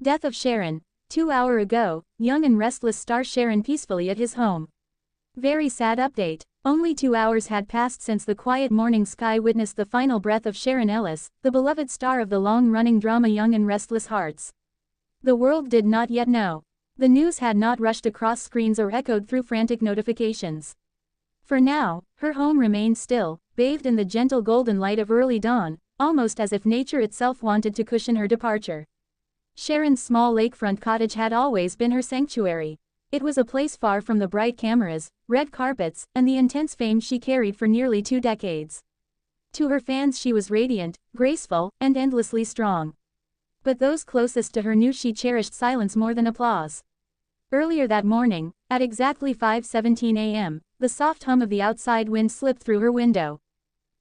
Death of Sharon. 2 hours ago, young and restless Star Sharon peacefully at his home. Very sad update. Only 2 hours had passed since the quiet morning sky witnessed the final breath of Sharon Ellis, the beloved star of the long-running drama Young and Restless Hearts. The world did not yet know. The news had not rushed across screens or echoed through frantic notifications. For now, her home remained still, bathed in the gentle golden light of early dawn, almost as if nature itself wanted to cushion her departure. Sharon's small lakefront cottage had always been her sanctuary. It was a place far from the bright cameras, red carpets, and the intense fame she carried for nearly 2 decades. To her fans she was radiant, graceful, and endlessly strong. But those closest to her knew she cherished silence more than applause. Earlier that morning, at exactly 5:17 a.m., the soft hum of the outside wind slipped through her window.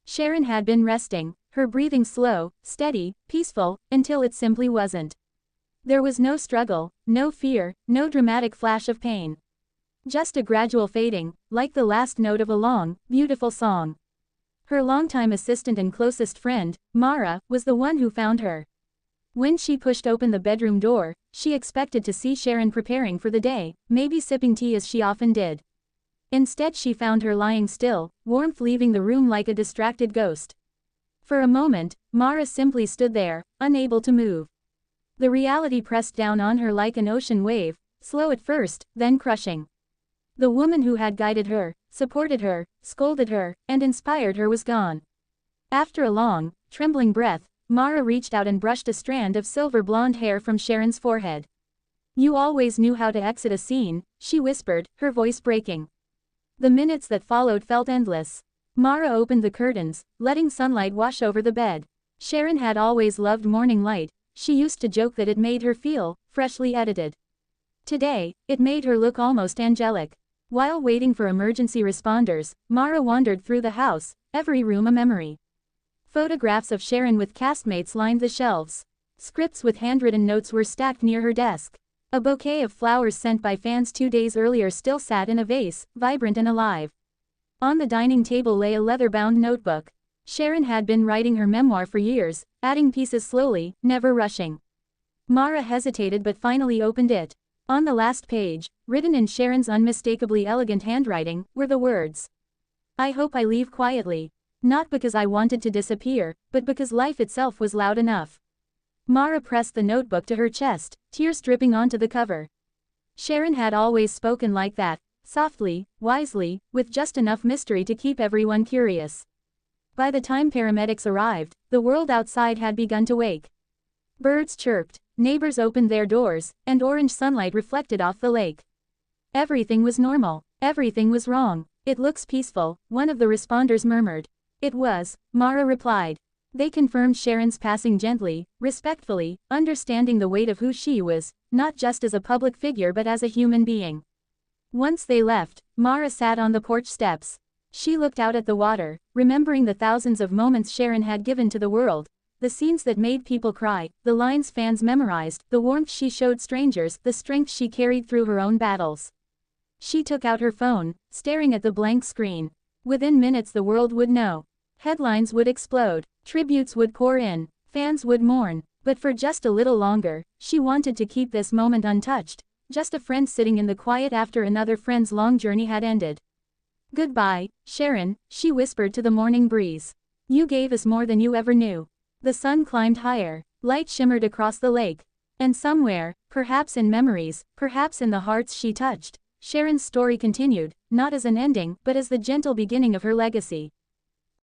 Sharon had been resting, her breathing slow, steady, peaceful, until it simply wasn't. There was no struggle, no fear, no dramatic flash of pain. Just a gradual fading, like the last note of a long, beautiful song. Her longtime assistant and closest friend, Mara, was the one who found her. When she pushed open the bedroom door, she expected to see Sharon preparing for the day, maybe sipping tea as she often did. Instead she found her lying still, warmth leaving the room like a distracted ghost. For a moment, Mara simply stood there, unable to move. The reality pressed down on her like an ocean wave, slow at first, then crushing. The woman who had guided her, supported her, scolded her, and inspired her was gone. After a long, trembling breath, Mara reached out and brushed a strand of silver blonde hair from Sharon's forehead. "You always knew how to exit a scene," she whispered, her voice breaking. The minutes that followed felt endless. Mara opened the curtains, letting sunlight wash over the bed. Sharon had always loved morning light. She used to joke that it made her feel freshly edited. Today, it made her look almost angelic. While waiting for emergency responders, Mara wandered through the house, every room a memory. Photographs of Sharon with castmates lined the shelves. Scripts with handwritten notes were stacked near her desk. A bouquet of flowers sent by fans 2 days earlier still sat in a vase, vibrant and alive. On the dining table lay a leather-bound notebook. Sharon had been writing her memoir for years, adding pieces slowly, never rushing. Mara hesitated but finally opened it. On the last page, written in Sharon's unmistakably elegant handwriting, were the words, "I hope I leave quietly. Not because I wanted to disappear, but because life itself was loud enough." Mara pressed the notebook to her chest, tears dripping onto the cover. Sharon had always spoken like that, softly, wisely, with just enough mystery to keep everyone curious. By the time paramedics arrived, the world outside had begun to wake. Birds chirped, neighbors opened their doors, and orange sunlight reflected off the lake. Everything was normal. Everything was wrong. "It looks peaceful," one of the responders murmured. "It was," Mara replied. They confirmed Sharon's passing gently, respectfully, understanding the weight of who she was, not just as a public figure but as a human being. Once they left, Mara sat on the porch steps. She looked out at the water, remembering the thousands of moments Sharon had given to the world, the scenes that made people cry, the lines fans memorized, the warmth she showed strangers, the strength she carried through her own battles. She took out her phone, staring at the blank screen. Within minutes the world would know. Headlines would explode, tributes would pour in, fans would mourn, but for just a little longer, she wanted to keep this moment untouched, just a friend sitting in the quiet after another friend's long journey had ended. "Goodbye, Sharon," she whispered to the morning breeze. "You gave us more than you ever knew." The sun climbed higher, light shimmered across the lake. And somewhere, perhaps in memories, perhaps in the hearts she touched, Sharon's story continued, not as an ending, but as the gentle beginning of her legacy.